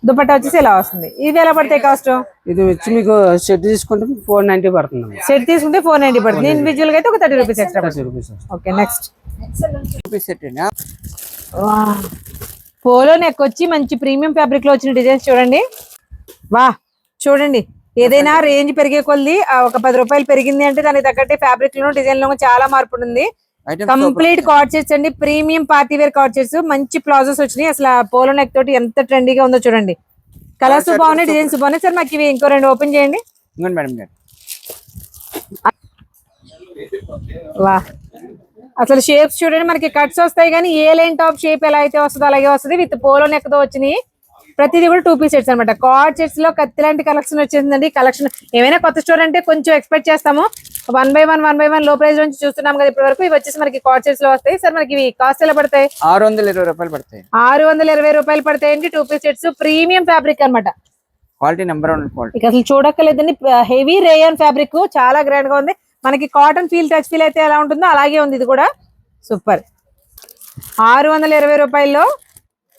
దుపట్టా వచ్చేసి ఎలా వస్తుంది? ఇది ఎలా పడతాయి కాస్ట్? ఇది వచ్చి మీకు సెట్ తీసుకుంటే 490 పడుతుంది. సెట్ తీసుకుంటే 490 పడుతుంది. ఇండివిజువల్ గా అయితే ఒక 30 rupees extra. Okay next set. Polo neck వచ్చి మంచి ప్రీమియం ఫ్యాబ్రిక్ లో వచ్చిన డిజైన్స్ చూడండి. వా చూడండి. ఏదైనా రేంజ్ పెరిగే కొద్ది ఒక 10 రూపాయలు పెరిగింది అంటే దానికి తగ్గట్టే ఫ్యాబ్రిక్ లో డిజైన్ లో చాలా మార్పు ఉంది. కంప్లీట్ కార్డ్ సెట్స్ అండి. Premium party wear coord sets. మంచి ప్లాజోస్ వచ్చినాయి. అసలు పోలో నెక్ తోటి ఎంత ట్రెండీగా ఉందో చూడండి. కలర్స్ బాగున్నాయి, డిజైన్స్ బాగున్నాయి. సార్ మాకు ఇవి ఇంకో 2 ఓపెన్ చేయండి. వా అసలు షేప్స్ చూడండి. మనకి కట్స్ వస్తాయి కానీ ఏ లైన్ టాప్ షేప్ ఎలా అయితే వస్తుందో అలాగే వస్తుంది. విత్ పోలో నెక్ తో వచ్చినాయి. ప్రతిదీ కూడా 2 పీస్ సెట్స్ అనమాట. కార్డ్ సెట్స్ లో కత్తి లాంటి కలెక్షన్ వచ్చేసిందండి. కలెక్షన్ ఏమైనా కొత్త స్టోర్ అంటే కొంచెం ఎక్స్పెక్ట్ చేస్తాము. 1 by 1 లో ప్రైస్ నుంచి చూస్తున్నాం కదా ఇప్పటి వరకు. ఇవి వచ్చేసి మనకి కార్డ్ సెట్స్ లో వస్తాయి. సార్ మనకి ఇవి కాస్ట్ ఎలా పడతాయి? 620 రూపాయలు పడతాయి. 620 రూపాయలు పడతాయండి. 2 పీస్ సెట్స్ ప్రీమియం ఫ్యాబ్రిక్ అనమాట. Quality number 1 quality. ఇక అసలు చూడక్కర్లేదండి. హెవీ రేయన్ ఫ్యాబ్రిక్ చాలా గ్రాండ్ గా ఉంది. మనకి కాటన్ ఫీల్ టచ్ ఫీల్ అయితే ఎలా ఉంటుందో అలాగే ఉంది. ఇది కూడా సూపర్. 620 రూపాయల్లో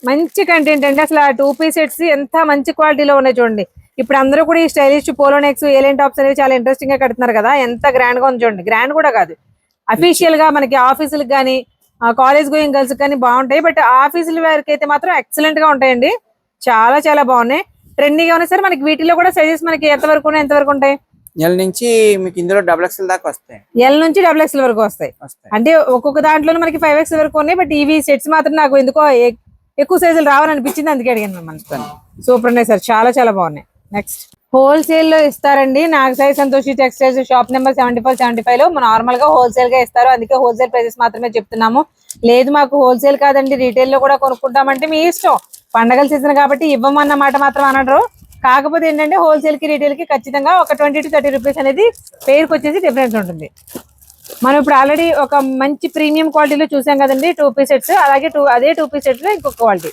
మంచి కంటెంట్ అండి. అసలు 2 పీస్ సెట్స్ ఎంత మంచి క్వాలిటీలో ఉన్నాయి చూడండి. ఇప్పుడు అందరూ కూడా ఈ stylish polo necks A line tops అనేవి చాలా ఇంట్రెస్టింగ్ గా కడుతున్నారు కదా. ఎంత గ్రాండ్ గా ఉంది చూడండి. గ్రాండ్ కూడా కాదు, అఫీషియల్ గా మనకి ఆఫీసులకు కానీ కాలేజ్ గోయింగ్ గర్ల్స్ కానీ బాగుంటాయి. బట్ ఆఫీసుల వారికి అయితే మాత్రం ఎక్సలెంట్ గా ఉంటాయండి. చాలా చాలా బాగున్నాయి, ట్రెండీగా ఉన్నాయి. సార్ మనకి వీటిలో కూడా సైజెస్ మనకి ఎంత వరకు ఉంటాయి? ఎల్ నుంచి మీకు ఇందులో XXL దాకా వస్తాయి. ఎల్ నుంచి XXL వరకు వస్తాయి. అంటే ఒక్కొక్క దాంట్లో మనకి 5X వరకు ఉన్నాయి. బట్ ఇవి సెట్స్ మాత్రం నాకు ఎందుకో ఎక్కువ సైజులు రావాలనిపించింది, అందుకే అడిగాను మిమ్మల్ని. సూపర్ ఉన్నాయి సార్, చాలా చాలా బాగున్నాయి. నెక్స్ట్ హోల్సేల్ లో ఇస్తారండి Nagasai Santoshi textiles. Shop number 7475 లో నార్మల్ గా హోల్సేల్ గా ఇస్తారు. అందుకే హోల్సేల్ ప్రైసెస్ మాత్రమే చెప్తున్నాము. లేదు మాకు హోల్సేల్ కాదండి రీటైల్ లో కూడా కొనుక్కుంటామంటే మీ ఇష్టం. పండగల సీజన్ కాబట్టి ఇవ్వమన్న మాట మాత్రం అనరు. కాకపోతే ఏంటంటే హోల్సేల్ కి రీటైల్ కి ఖచ్చితంగా ఒక 20 to 30 రూపీస్ అనేది పేరుకి వచ్చేసి డిఫరెన్స్ ఉంటుంది. మనం ఇప్పుడు ఆల్రెడీ ఒక మంచి ప్రీమియం క్వాలిటీలో చూసాం కదండి 2 పీస్ సెట్స్. అలాగే అదే 2 పీస్ సెట్స్ లో ఇంకొక క్వాలిటీ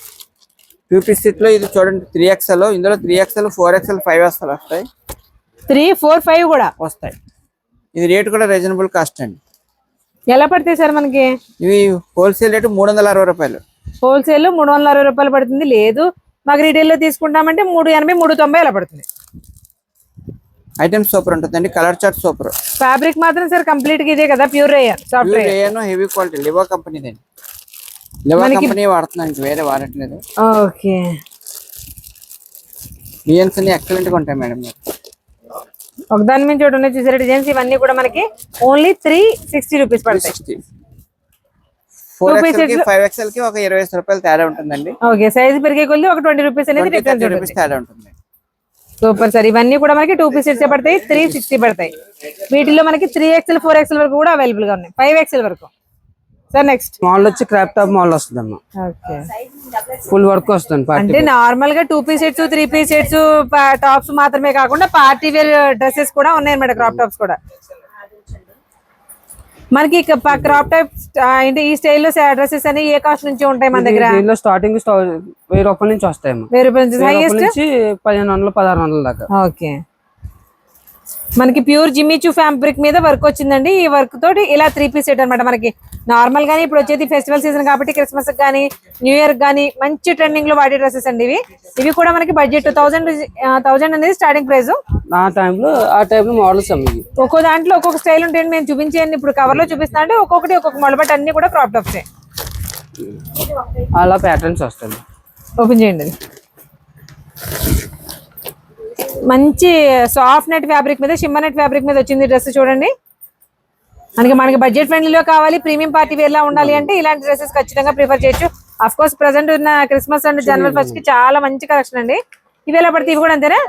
2 పీస్ సెట్ లో ఇది చూడండి 3XL. ఇందులో 3XL, 4XL, 5XL వస్తాయి. 3, 4, 5 కూడా వస్తాయి. ఇది రేట్ కూడా రీజనబుల్ కాస్ట్ అండి. ఎలా పడతాయి సార్ మనకి? ఇవి హోల్సేల్ రేటు 360 రూపాయలు. హోల్సేల్ లో 360 రూపాయలు పడుతుంది. లేదు మాకు రీటైల్ లో తీసుకుంటామంటే 380, 390 అలా పడుతుంది. ఐటమ్ సూపర్ ఉంటుందండి. Colour chart super. ఫ్యాబ్రిక్ మాత్రం సార్ కంప్లీట్ గా ఇదే కదా, pure rayon, soft rayon, heavy quality. Liva కంపెనీదండి. లివా కంపెనీ వాడుతున్నాను, ఇంక వేరే వాడట్లేదు. ఓకే. డిజైన్స్ అన్ని ఎక్సలెంట్ గా ఉంటాయి మేడం. ఒకదాని మీద చోటు ఉన్నాయి చూసారు డిజైన్స్. ఇవన్నీ కూడా మనకి ఓన్లీ 360 రూపీస్ పడతాయి. 4XL కి 5XL కి ఒక 20 రూపాయలు తేడా ఉంటుందండి. ఓకే, సైజ్ పెరిగే కొద్ది ఒక 20 రూపీస్ అనేది డిఫరెన్స్ 20 రూపీస్ తేడా ఉంటుంది. Super sir. ఇవన్నీ కూడా మనకి 2 పీస్ సెట్స్ పడతాయి, 360 పడతాయి. వీటిలో మనకి 3XL 4XL వరకు కూడా అవైలబుల్ గా ఉన్నాయి, 5XL వరకు. సార్ నెక్స్ట్ మోడల్ వచ్చి క్రాప్ టాప్ మోడల్ వస్తుంది అమ్మా. ఓకే, ఫుల్ వర్క్ వస్తుంది. అంటే నార్మల్ గా 2 piece sets 3 piece sets tops మాత్రమే కాకుండా పార్టీ వేర్ డ్రెస్సెస్ కూడా ఉన్నాయి అన్నమాట, క్రాప్ టాప్స్ కూడా మనకి. క్రాప్ టాప్ అంటే ఈ స్టైల్లో డ్రెస్సెస్ అని ఏ కాస్ట్ నుంచి ఉంటాయి మన దగ్గర? దీనిలో స్టార్టింగ్ 1000 రూపాయల నుంచి వస్తాయి. 1000 రూపాయల నుంచి హైయెస్ట్ 1500 1600 దాకా. ఓకే, మనకి ప్యూర్ జిమ్మిచూ ఫ్యాబ్రిక్ మీద వర్క్ వచ్చిందండి. ఈ వర్క్ తోటి ఇలా 3 పీస్ సెట్ అనమాట. మనకి నార్మల్ గానీ ఇప్పుడు వచ్చేది ఫెస్టివల్ సీజన్ కాబట్టి క్రిస్మస్ గానీ న్యూ ఇయర్ గానీ మంచి ట్రెండింగ్ లో వాడే డ్రెస్సెస్ అండి ఇవి. ఇవి కూడా మనకి బడ్జెట్ 1000 అనేది స్టార్టింగ్ ప్రైస్. ఆ టైంలో మోడల్స్ అమ్మ. ఒక్కో దాంట్లో ఒక్కొక్క స్టైల్ ఉంటాయండి. మేము చూపించేయండి ఇప్పుడు కవర్ లో చూపిస్తా అంటే ఒక్కొక్కటి ఒక్కొక్క మోడల్, బట్ అన్ని కూడా క్రాప్ టాప్స్. అలా ప్యాటర్న్స్ వస్తాయి. ఓపెన్ చేయండి. అది మంచి సాఫ్ట్ నెట్ ఫ్యాబ్రిక్ మీద షిమ్మర్ నెట్ ఫ్యాబ్రిక్ మీద వచ్చింది డ్రెస్ చూడండి. మనకి బడ్జెట్ ఫ్రెండ్లీలో కావాలి, ప్రీమియం పార్టీ వేర్ లా ఉండాలి అంటే ఇలాంటి డ్రెస్సెస్ ఖచ్చితంగా ప్రిఫర్ చేయొచ్చు. అఫ్ కోర్స్ ప్రెసెంట్ ఉన్న క్రిస్మస్ అండ్ జనవరి 1st కి చాలా మంచి కలెక్షన్ అండి. ఇవి ఎలా పడితే ఇవి కూడా అంతేనా?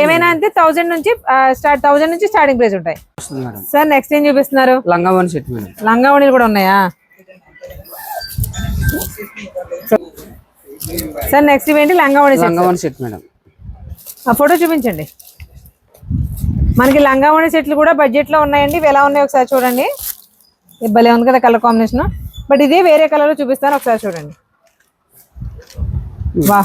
ఏమైనా అంతే 1000 నుంచి స్టార్టింగ్ ప్రైస్ ఉంటాయి. సార్ నెక్స్ట్ ఏం చూపిస్తున్నారు? లంగావోణి సెట్ మేడం. లంగావోణిలు కూడా ఉన్నాయా సార్? నెక్స్ట్ ఇవేంటి? లంగావోణి సెట్ మేడం. ఆ ఫోటో చూపించండి. మనకి లంగావోణి సెట్లు కూడా బడ్జెట్ లో ఉన్నాయండి. ఇవి ఎలా ఉన్నాయో ఒకసారి చూడండి. భలే ఉంది కదా కలర్ కాంబినేషన్, బట్ ఇదే వేరే కలర్ లో చూపిస్తాను, ఒకసారి చూడండి. వా,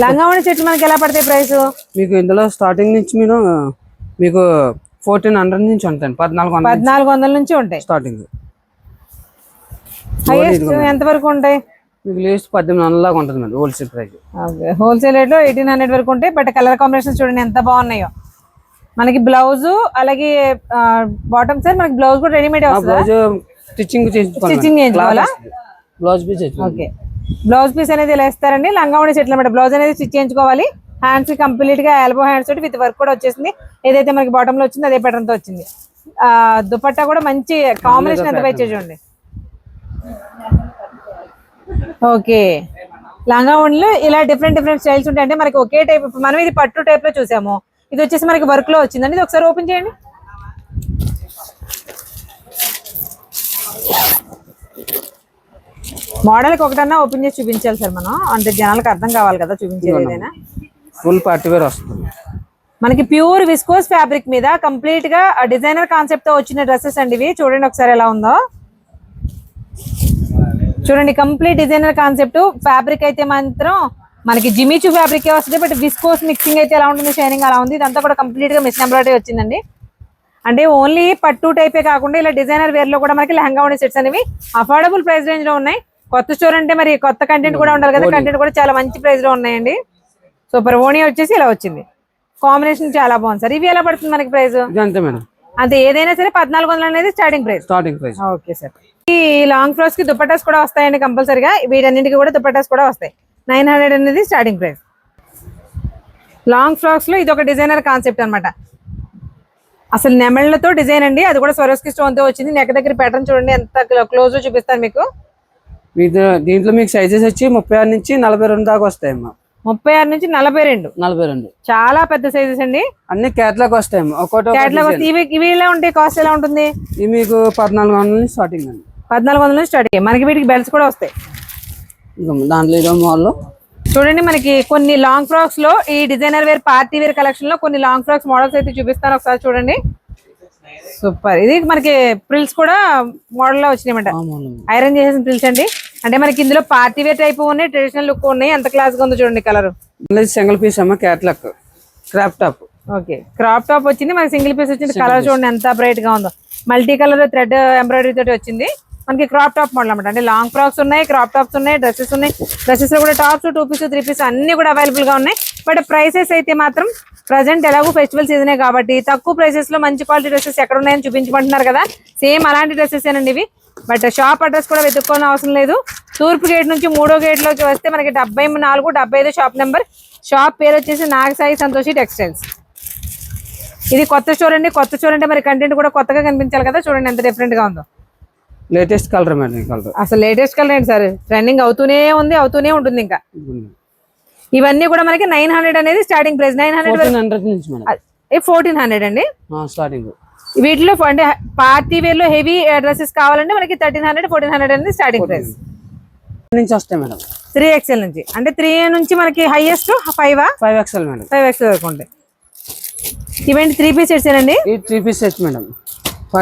లంగావోణి సెట్లు మనకి ఎలా పడతాయి ప్రైస్? మీకు ఇందులో స్టార్టింగ్ నుంచి మీకు 1400 నుంచి ఉంటాయి. 1400 నుంచి ఉంటాయి స్టార్టింగ్. హైయెస్ట్ ఎంత వరకు ఉంటాయి? మీకు లేస్ట్ 1800 లాగా ఉంటుంది madam wholesale price. Wholesale rate లో 1800 వరకు ఉంటాయి. బట్ కలర్ కాంబినేషన్ చూడండి ఎంత బాగున్నాయో. మనకి బ్లౌజ్ అలాగే బాటమ్ సార్ మనకి బ్లౌజ్ కూడా రెడీమేడ్ బ్లౌజ్ స్టిచ్చింగ్ చేయించుకోవాలా? Blouse piece. Okay, blouse piece అనేది ఇలా ఇస్తారండి. లంగావోణి సెట్లు అన్నమాట. బ్లౌజ్ అనేది స్టిచ్ చేయించుకోవాలి. హ్యాండ్స్ కంప్లీట్ గా ఎల్బో హ్యాండ్స్ తోటి విత్ వర్క్ కూడా వచ్చేసింది. ఏదైతే మనకి బాటమ్ లో వచ్చింది అదే ప్యాటర్న్ తో వచ్చింది. దుపట్టా కూడా మంచి కాంబినేషన్ ఎంత పై చూడండి. ఓకే, లంగావోణిలో ఇలా డిఫరెంట్ స్టైల్స్ ఉంటాయంటే మనకి ఒకే టైప్. మనం ఇది పట్టు టైప్ లో చూసాము, ఇది వచ్చేసి మనకి వర్క్ లో వచ్చిందండి. ఇది ఒకసారి ఓపెన్ చేయండి. మోడల్కి ఒకటన్నా ఓపెన్ చేసి చూపించాలి సార్ మనం, అంటే జనాలకు అర్థం కావాలి కదా చూపించేది ఏదైనా. ఫుల్ పార్టీ వేర్ వస్తుంది. మనకి ప్యూర్ విస్కోస్ ఫ్యాబ్రిక్ మీద కంప్లీట్ గా డిజైనర్ కాన్సెప్ట్ తో వచ్చిన డ్రెస్సెస్ అండి ఇవి. చూడండి ఒకసారి ఎలా ఉందో చూడండి. కంప్లీట్ డిజైనర్ కాన్సెప్ట్ ఫ్యాబ్రిక్ అయితే మాత్రం మనకి జిమిచూ ఫ్యాబ్రిక్ వస్తుంది, బట్ విస్కోస్ మిక్సింగ్ అయితే ఎలా ఉంటుంది, షైనింగ్ అలా ఉంది. ఇదంతా కూడా కంప్లీట్ గా మిషన్ ఎంబ్రాయిడరీ వచ్చిందండి. అంటే ఓన్లీ పట్టు టైపే కాకుండా ఇలా డిజైనర్ వేర్ లో కూడా మనకి లెహంగా సెట్స్ అనేవి అఫోర్డబుల్ ప్రైస్ రేంజ్ లో ఉన్నాయి. కొత్త స్టోర్ అంటే మరి కొత్త కంటెంట్ కూడా ఉండాలి కదా, కంటెంట్ కూడా చాలా మంచి ప్రైస్ లో ఉన్నాయండి. సూపర్. ఓణి వచ్చేసి ఇలా వచ్చింది, కాంబినేషన్ చాలా బాగుంది సార్. ఇవి ఎలా పడుతుంది మనకి ప్రైస్? అంతే, ఏదైనా సరే 1400 అనేది స్టార్టింగ్ ప్రైస్. Okay sir. ఈ లాంగ్ ఫ్రాక్స్ కి దుపట్టాస్ కూడా వస్తాయండి కంపల్సరీగా. వీటన్నింటికి కూడా దుపట్టాస్ కూడా వస్తాయి. 900 అనేది స్టార్టింగ్ ప్రైస్. లాంగ్ ఫ్రాక్స్ లో ఇది ఒక డిజైనర్ కాన్సెప్ట్ అనమాట. అసలు నెమళ్లతో డిజైన్ అండి, అది కూడా స్వరోస్కి స్టోన్ తో వచ్చింది. నెక్ దగ్గర ప్యాటర్న్ చూడండి ఎంత క్లోజ్ లో చూపిస్తాను మీకు. దీంట్లో మీకు సైజెస్ వచ్చి 36 నుంచి 42 దాకా వస్తాయి. 36 నుంచి 42 చాలా పెద్ద సైజెస్ అండి. అన్ని కేటలాగ్ వస్తాయి. కేటలాగ్ వస్తాయి. ఇవి ఇలా ఉంటాయి. కాస్ట్ ఎలా ఉంటుంది? ఇవి మీకు 1400 నుంచి స్టార్టింగ్ అండి. 1400 నుంచి స్టార్టింగ్. మనకి వీటికి బెల్ట్స్ కూడా వస్తాయి. దాంట్లో ఇదో మోడల్ చూడండి. మనకి కొన్ని లాంగ్ ఫ్రాక్స్ లో ఈ designer wear party wear collection లో కొన్ని లాంగ్ ఫ్రాక్స్ మోడల్స్ అయితే చూపిస్తాను, ఒకసారి చూడండి. సూపర్. ఇది మనకి ప్రిల్స్ కూడా మోడల్ లో వచ్చినాయన్నమాట. ఐరన్ చేసేసిన ప్రిల్స్ అండి. అంటే మనకి ఇందులో పార్టీ వేర్ టైప్ ఉన్నాయి, ట్రెడిషనల్ లుక్ ఉన్నాయి. ఎంత క్లాస్ గా ఉందో చూడండి కలర్. సింగిల్ పీస్ అమ్మ, catalogue crop top. Okay, crop top వచ్చింది మనకి, సింగిల్ పీస్ వచ్చింది. కలర్ చూడండి ఎంత బ్రైట్ గా ఉందో. మల్టీ కలర్ థ్రెడ్ ఎంబ్రాయిడరీ తోటి వచ్చింది మనకి. క్రాప్ టాప్ మోడల్ అనమాట. అంటే లాంగ్ ఫ్రాక్స్ ఉన్నాయి, క్రాప్ టాప్స్ ఉన్నాయి, డ్రెస్సెస్ ఉన్నాయి. డ్రెస్సెస్ లో కూడా టాప్స్ 2 పీస్ 3 పీస్ అన్ని కూడా అవైలబుల్ గా ఉన్నాయి. బట్ ప్రైసెస్ అయితే మాత్రం ప్రజెంట్ ఎలాగో ఫెస్టివల్ సీజనే కాబట్టి తక్కువ ప్రైసెస్ లో మంచి క్వాలిటీ డ్రెస్సెస్ ఎక్కడ ఉన్నాయని చూపించమంటున్నారు కదా. సేమ్ అలాంటి డ్రెస్సెస్ ఏనండి ఇవి. బట్ షాప్ అడ్రస్ కూడా వెతుక్కోని అవసరం లేదు. తూర్పు గేట్ నుంచి 3వ గేట్ లోకి వస్తే మనకి 74, 75 షాప్ నెంబర్. షాప్ పేరు వచ్చేసి నాగసాయి సంతోషి టెక్స్టైల్స్. ఇది కొత్త స్టోర్ అండి. కొత్త స్టోర్ అంటే మరి కంటెంట్ కూడా కొత్తగా కనిపించాలి కదా. చూడండి ఎంత డిఫరెంట్ గా ఉందో. లేటెస్ట్ కలర్ మేడం ఈ కలర్. అసలు లేటెస్ట్ కలర్ ఏంటి సార్, ట్రెండింగ్ అవుతూనే ఉంటుంది ఇంకా. ఇవన్నీ కూడా మనకి 900 అనేది స్టార్టింగ్ ప్రైస్. 900 1400 నుంచి మేడం. 1400 అండి స్టార్టింగ్. వీటిలో అంటే పార్టీ వేర్ లో హెవీ డ్రెస్సెస్ కావాలంటే మనకి 1300 1400 అనేది స్టార్టింగ్ ప్రైస్ నుంచి వస్తాయి మేడం. 3XL నుంచి, అంటే 3 నుంచి మనకి హైయెస్ట్ 5XL మేడం. 5XL వరకు ఉంటాయి. ఇవేంటి 3 పీస్ సెట్స్ అండి? ఈ 3 పీస్ సెట్స్ మేడం.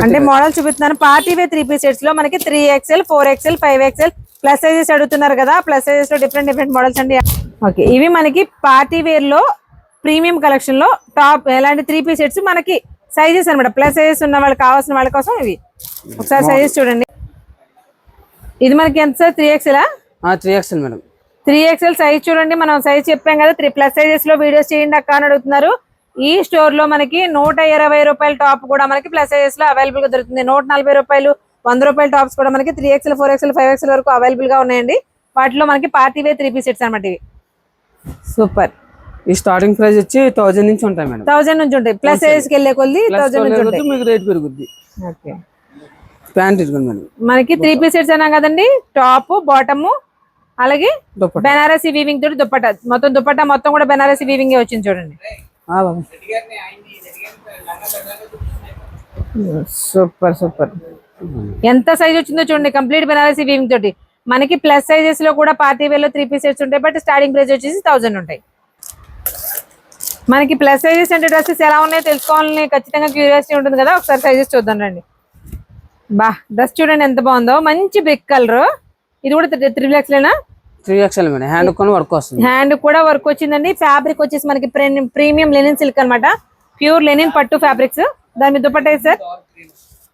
అంటే మోడల్ చూపిస్తున్నాను. పార్టీ వేర్ 3 పీస్ సెట్స్ లో మనకి 3XL 4XL 5XL plus sizes అడుగుతున్నారు కదా, ప్లస్ సైజెస్ లో డిఫరెంట్ మోడల్స్ అండి. ఓకే, ఇవి మనకి పార్టీ వేర్ లో ప్రీమియం కలెక్షన్ లో టాప్ ఎలాంటి 3 పీస్ సెట్స్ మనకి సైజెస్ అనమాట. ప్లస్ సైజెస్ ఉన్న వాళ్ళకి కావాల్సిన వాళ్ళ కోసం ఇవి. ఒకసారి సైజెస్ చూడండి. ఇది మనకి ఎంత sir? 3XL? 3XL madam. 3XL size చూడండి. మనం సైజ్ చెప్పాం కదా, 3 ప్లస్ సైజెస్ లో వీడియోస్ చేయండి అక్క అని అడుగుతున్నారు. ఈ స్టోర్ లో మనకి 120 రూపాయల టాప్ కూడా మనకి ప్లస్ సైజెస్ లో అవైలబుల్ గా దొరుకుతుంది. 140 రూపాయలు, 100 రూపాయల టాప్స్ కూడా మనకి 3XL 4XL 5XL వరకు అవైలబుల్ గా ఉన్నాయండి. వాటిలో మనకి పార్టీ వేర్ 3 పీస్ సెట్స్ అనమాట ఇవి. సూపర్. ఈ స్టార్టింగ్ ప్రైస్ వచ్చి 1000 నుంచి ఉంటాయి మేడం. 1000 నుంచి ఉంటాయి. ప్లస్ సైజ్ కి వెళ్ళే కొద్ది 1000 నుంచి ఉంటాయి. మీకు రేట్ పెరుగుద్ది. ఓకే, ప్యాంట్ ఇదిగోండి మేడం. మనకి 3 పీస్ సెట్స్ అన్నా కదండి. టాప్, బాటమ్, అలాగే బెనారసీ వీవింగ్ తోటి దుపట్టా. దుపట్టా మొత్తం కూడా బెనారసీ వీవింగ్ వచ్చింది చూడండి. సూపర్. ఎంత సైజ్ వచ్చిందో చూడండి. కంప్లీట్ బెనారసీ వీవింగ్ తోటి మనకి ప్లస్ సైజెస్ లో కూడా పార్టీ వేర్ లో 3 పీస్ సెట్స్ ఉంటాయి. బట్ స్టార్టింగ్ ప్రైస్ వచ్చేసి 1000 ఉంటాయి. మనకి ప్లస్ సైజెస్ అంటే డ్రెస్సెస్ ఎలా ఉన్నాయో తెలుసుకోవాలని ఖచ్చితంగా క్యూరియాసిటీ ఉంటుంది కదా. ఒకసారి సైజెస్ చూద్దాం రండి. డ్రెస్ చూడండి ఎంత బాగుందో, మంచి బ్రిక్ కలర్. ఇది కూడా 3XL? 3XL madam. హ్యాండ్ కూడా వర్క్ వస్తుంది. హ్యాండ్ కూడా వర్క్ వచ్చిందండి. ఫ్యాబ్రిక్ వచ్చేసి మనకి ప్రీమియం లెనిన్ సిల్క్ అనమాట. ప్యూర్ లెనిన్ పట్టు ఫ్యాబ్రిక్స్. దాని మీద దుపట్టా సార్.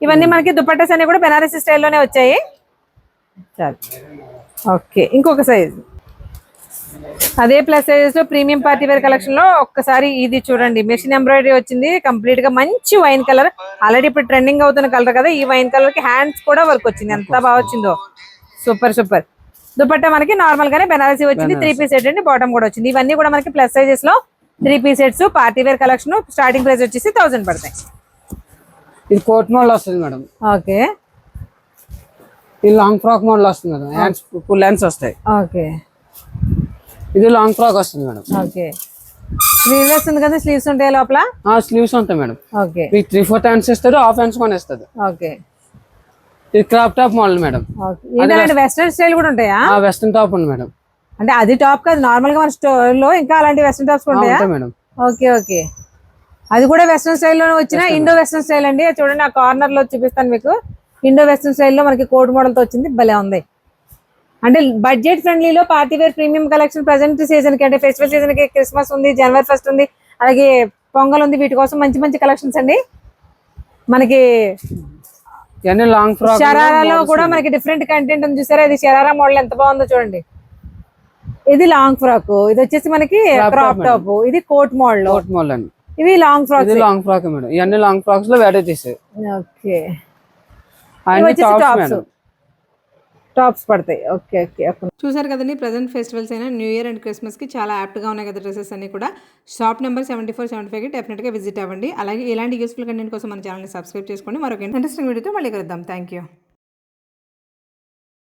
ఇవన్నీ మనకి దుపట్టాస్ అన్ని కూడా బెనారసీ స్టైల్లోనే వచ్చాయి. చాలు. ఓకే, ఇంకొక సైజ్ అదే ప్లస్ సైజెస్ లో ప్రీమియం పార్టీ వేర్ కలెక్షన్ లో ఒక్కసారి ఇది చూడండి. మెషిన్ ఎంబ్రాయిడరీ వచ్చింది కంప్లీట్ గా. మంచి వైన్ కలర్, ఆల్రెడీ ఇప్పుడు ట్రెండింగ్ అవుతున్న కలర్ కదా. ఈ వైన్ కలర్ కి హ్యాండ్స్ కూడా వర్క్ వచ్చింది. ఎంత బాగా వచ్చిందో. సూపర్. దుపట్టా మనకి నార్మల్ గానే బెనారసీ వచ్చింది. 3 పీస్ సెట్ అండి. బాటమ్ కూడా వచ్చింది. ఇవన్నీ కూడా మనకి ప్లస్ సైజెస్ లో 3 piece sets party wear collection. Starting price వచ్చేసి 1000 పడతాయి. ఇది కోట్ మోడల్ వస్తుంది మేడం. ఓకే, ఇది లాంగ్ ఫ్రాక్ మోడల్ వస్తుంది మేడం. హ్యాండ్స్ ఫుల్ హ్యాండ్స్ వస్తాయి. ఓకే, ఇది లాంగ్ ఫ్రాక్ వస్తుంది మేడం. ఓకే. స్లీవ్లెస్ ఉంది కదా, స్లీవ్స్ ఉంటాయి లోపల? స్లీవ్స్ ఉంటాయి మేడం. ఓకే, 3/4 హ్యాండ్స్ ఇస్తారు, హాఫ్ హ్యాండ్స్ కూడా ఇస్తారు. ఓకే. ఇది క్రాప్ టాప్ మోడల్ మేడం. ఏంటంటే వెస్ట్రన్ స్టైల్ కూడా ఉంటాయా? వెస్టర్న్ టాప్ ఉంది మేడం. అంటే అది టాప్ కాదు, నార్మల్ గా మన స్టోర్ లో ఇంకా అలాంటి వెస్ట్రన్ టాప్స్ ఉంటాయా మేడం? ఓకే. అది కూడా వెస్ట్రన్ స్టైల్లోనే వచ్చిన ఇండో వెస్ట్రన్ స్టైల్ అండి. చూడండి, ఆ కార్నర్ లో చూపిస్తాను మీకు. ఇండో వెస్ట్రన్ స్టైల్లో మనకి కోట్ మోడల్ తో వచ్చింది. భలే ఉంది. అంటే బడ్జెట్ ఫ్రెండ్లీలో party wear premium collection present season కి, అంటే ఫెస్టివల్ సీజన్ కి, క్రిస్మస్ ఉంది, జనవరి 1 ఉంది, అలాగే పొంగల్ ఉంది. వీటి కోసం మంచి కలెక్షన్స్ అండి. మనకి లాంగ్ ఫ్రాక్ షరారాలో కూడా మనకి డిఫరెంట్ కంటెంట్ ఉంది చూసారా. ఇది షరారా మోడల్ ఎంత బాగుందో చూడండి. ఇది లాంగ్ ఫ్రాక్, ఇది వచ్చేసి మనకి క్రాప్ టాప్, ఇది కోట్ మోడల్ అండి. ఇవి లాంగ్ ఫ్రాక్ మేడం. ఇవన్నీ లాంగ్ ఫ్రాక్స్ లో వెరైటీస్. ఓకే, టాప్స్ పడతాయి. ఓకే. చూసారు కదండి, ప్రజెంట్ ఫెస్టివల్స్ అయినా న్యూ ఇయర్ అండ్ క్రిస్మస్కి చాలా యాప్ట్గా ఉన్నాయి కదా డ్రెస్సెస్ అన్ని కూడా. షాప్ నెంబర్ 74-75కి డెఫినెట్గా విజిట్ అవ్వండి. అలాగే ఇలాంటి యూస్ఫుల్ కంటెంట్ కోసం మన ఛానల్ని సబ్స్క్రైబ్ చేసుకోండి. మరొక ఇంట్రెస్టింగ్ వీడియోతో మళ్ళీ కలుద్దాం. Thank you.